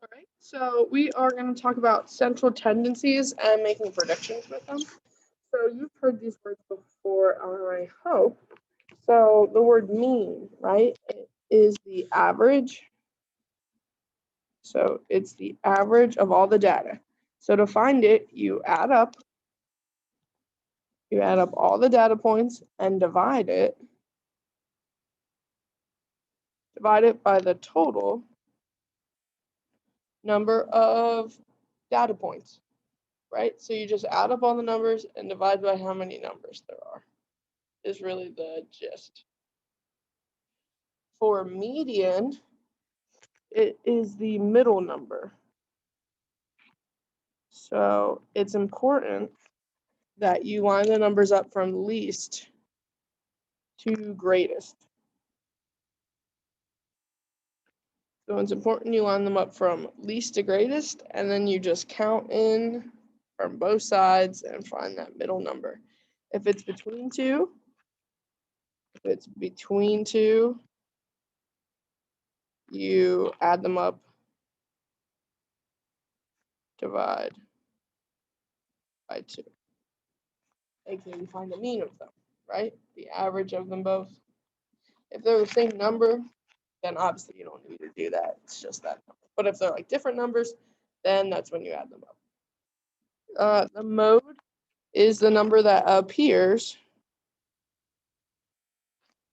All right, so we are going to talk about central tendencies and making predictions with them. So you've heard these words before, I hope. So the word mean, right, it is the average. So it's the average of all the data. So to find it, you add up all the data points and divide it by the total number of data points, right? So you just add up all the numbers and divide by how many numbers there are, is really the gist. For median, it is the middle number. So it's important that you line the numbers up from least to greatest. So it's important you line them up from least to greatest, and then you just count in from both sides and find that middle number. If it's between two, you add them up, divide by 2. Okay, you find the mean of them, right? The average of them both. If they're the same number, then obviously you don't need to do that. It's just that number. But if they're like different numbers, then that's when you add them up. The mode is the number that appears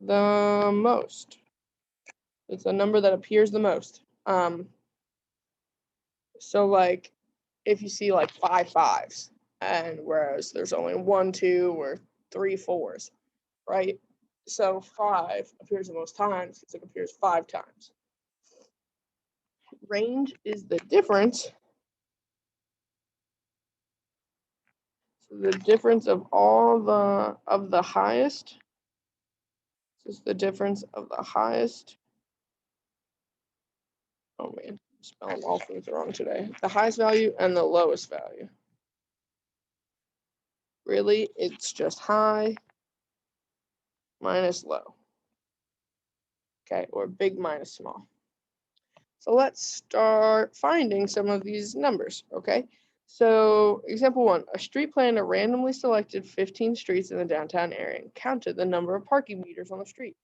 the most. It's a number that appears the most. So like if you see like 5 5s, and whereas there's only 1 2 or 3 4s, right? So 5 appears the most times because it appears 5 times. Range is the difference. So the difference of all the highest. This is the difference of the highest. Oh man, I'm spelling all things wrong today. The highest value and the lowest value. Really, it's just high minus low. Okay, or big minus small. So let's start finding some of these numbers, okay? So example 1, a street planner randomly selected 15 streets in the downtown area and counted the number of parking meters on the street.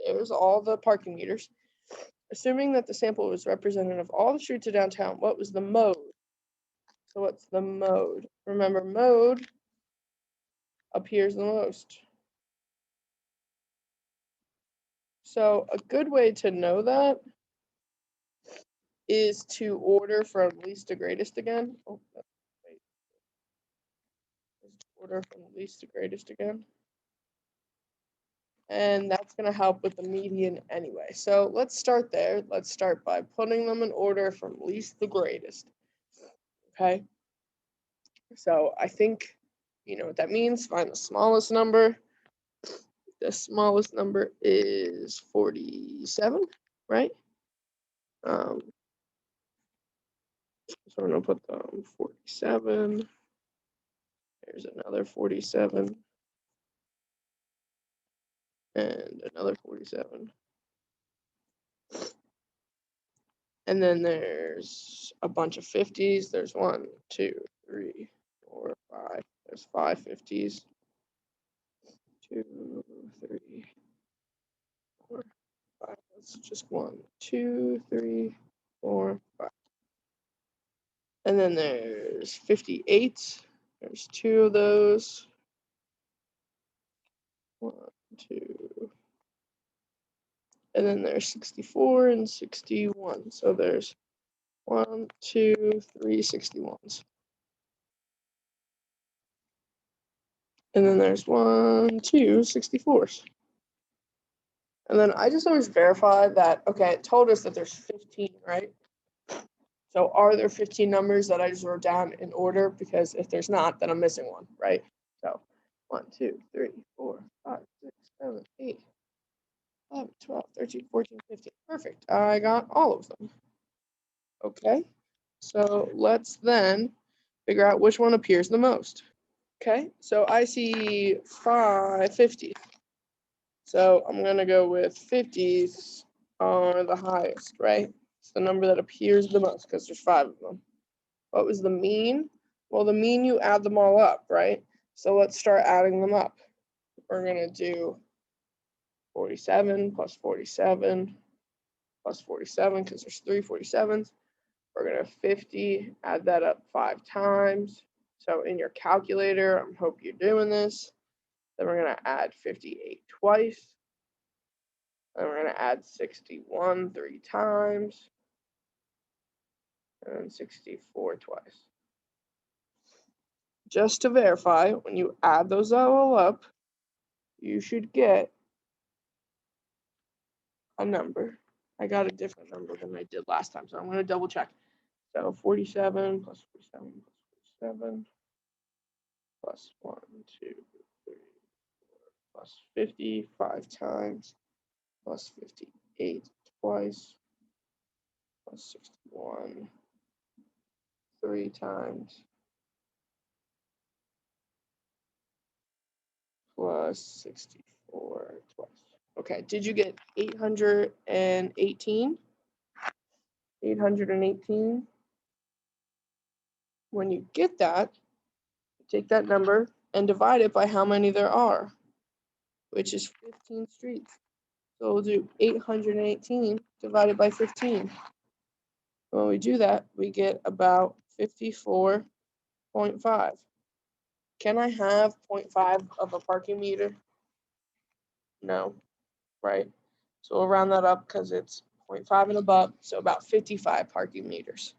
There's all the parking meters. Assuming that the sample was representative of all the streets of downtown, what was the mode? So what's the mode? Remember, mode appears the most. So a good way to know that is to order from least to greatest again. Oh, wait. Order from least to greatest again. And that's going to help with the median anyway. So let's start there. Let's start by putting them in order from least to greatest. Okay. So I think you know what that means. Find the smallest number. The smallest number is 47, right? So I'm going to put 47. There's another 47. And another 47. And then there's a bunch of 50s. There's 1, 2, 3, 4, 5. There's 5 50s. 2, 3, 4, 5. That's just 1, 2, 3, 4, 5. And then there's 58. There's 2 of those. 1, 2. And then there's 64 and 61. So there's 1, 2, 3 61s. And then there's 1, 2 64s. And then I just always verify that, okay, it told us that there's 15, right? So are there 15 numbers that I just wrote down in order? Because if there's not, then I'm missing one, right? So 1, 2, 3, 4, 5, 6, 7, 8, 11, 12, 13, 14, 15. Perfect. I got all of them. Okay. So let's then figure out which one appears the most. Okay. So I see 5 50. So I'm going to go with 50s are the highest, right? It's the number that appears the most because there's 5 of them. What was the mean? Well, the mean, you add them all up, right? So let's start adding them up. We're going to do 47 plus 47 plus 47 because there's 3 47s. We're going to 50, add that up 5 times. So in your calculator, I hope you're doing this. Then we're going to add 58 twice. Then we're going to add 61 3 times. And 64 twice. Just to verify, when you add those all up, you should get a number. I got a different number than I did last time, so I'm going to double check. So 47 plus 47 plus 47 plus 1, 2, 3, 4 plus 50 5 times plus 58 twice plus 61 3 times plus 64 twice. Okay, did you get 818? 818. When you get that, take that number and divide it by how many there are, which is 15 streets. So we'll do 818 divided by 15. When we do that, we get about 54.5. Can I have 0.5 of a parking meter? No, right? So we'll round that up because it's 0.5 and above, so about 55 parking meters.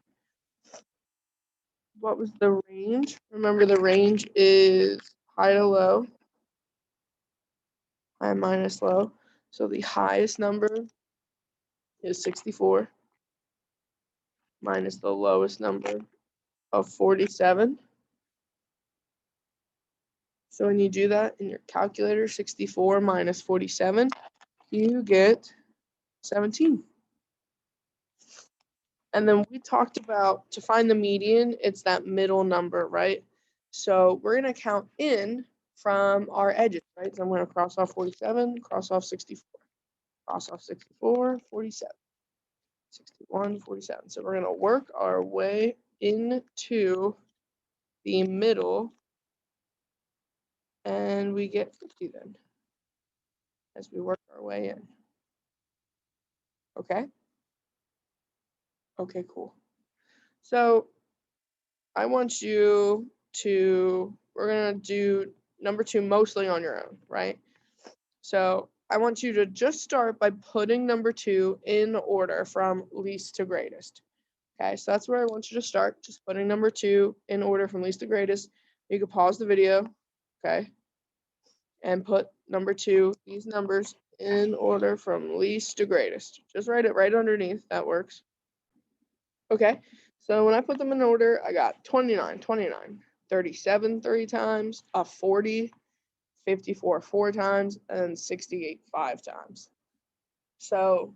What was the range? Remember, the range is high to low, high minus low. So the highest number is 64 minus the lowest number of 47. So when you do that in your calculator, 64 minus 47, you get 17. And then we talked about, to find the median, it's that middle number, right? So we're going to count in from our edges, right? So I'm going to cross off 47, cross off 64, cross off 64, 47, 61, 47. So we're going to work our way into the middle, and we get 50 then as we work our way in. Okay? Okay, cool. So I want you to, we're going to do number 2 mostly on your own, right? So I want you to just start by putting number 2 in order from least to greatest. Okay, so that's where I want you to start, just putting number 2 in order from least to greatest. You can pause the video, okay, and put number 2, these numbers, in order from least to greatest. Just write it right underneath, that works. Okay, so when I put them in order, I got 29, 29, 37 3 times, a 40, 54 4 times, and 68 5 times. So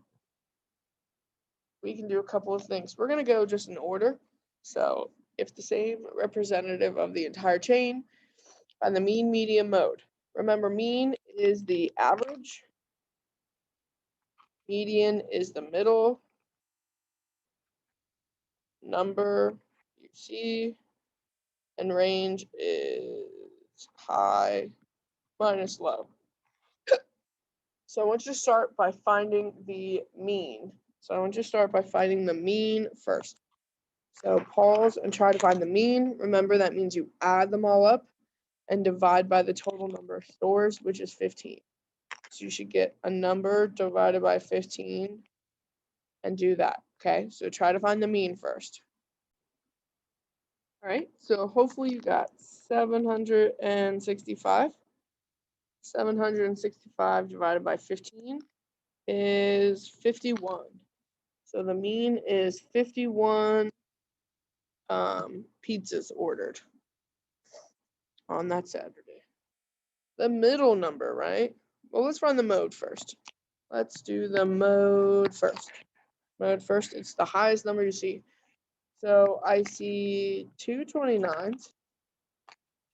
we can do a couple of things. We're going to go just in order. So if the same representative of the entire chain, find the mean, median, mode. Remember, mean is the average, median is the middle number you see, and range is high minus low. So I want you to start by finding the mean. So I want you to start by finding the mean first. So pause and try to find the mean. Remember, that means you add them all up and divide by the total number of stores, which is 15. So you should get a number divided by 15 and do that. Okay, so try to find the mean first. All right, so hopefully you got 765. 765 divided by 15 is 51. So the mean is 51 pizzas ordered on that Saturday. The middle number, right? Well, let's run the mode first. Let's do the mode first. Mode first, it's the highest number you see. So I see 229s.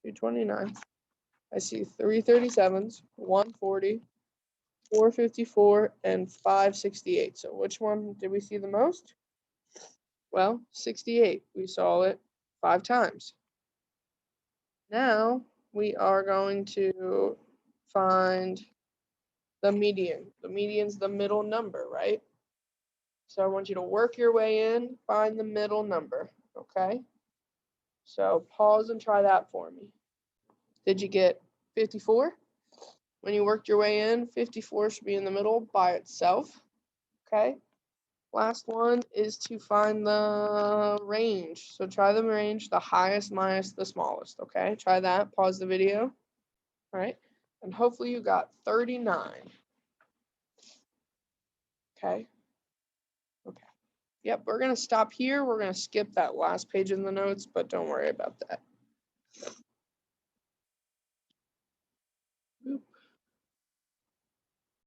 229s. I see 337s, 140, 454, and 568. So which one did we see the most? Well, 68. We saw it 5 times. Now we are going to find the median. The median's the middle number, right? So I want you to work your way in, find the middle number, okay? So pause and try that for me. Did you get 54? When you worked your way in, 54 should be in the middle by itself, okay? Last one is to find the range. So try the range, the highest minus the smallest, okay? Try that, pause the video, all right? And hopefully you got 39, okay? Okay. Yep, we're gonna stop here. We're gonna skip that last page in the notes, but don't worry about that.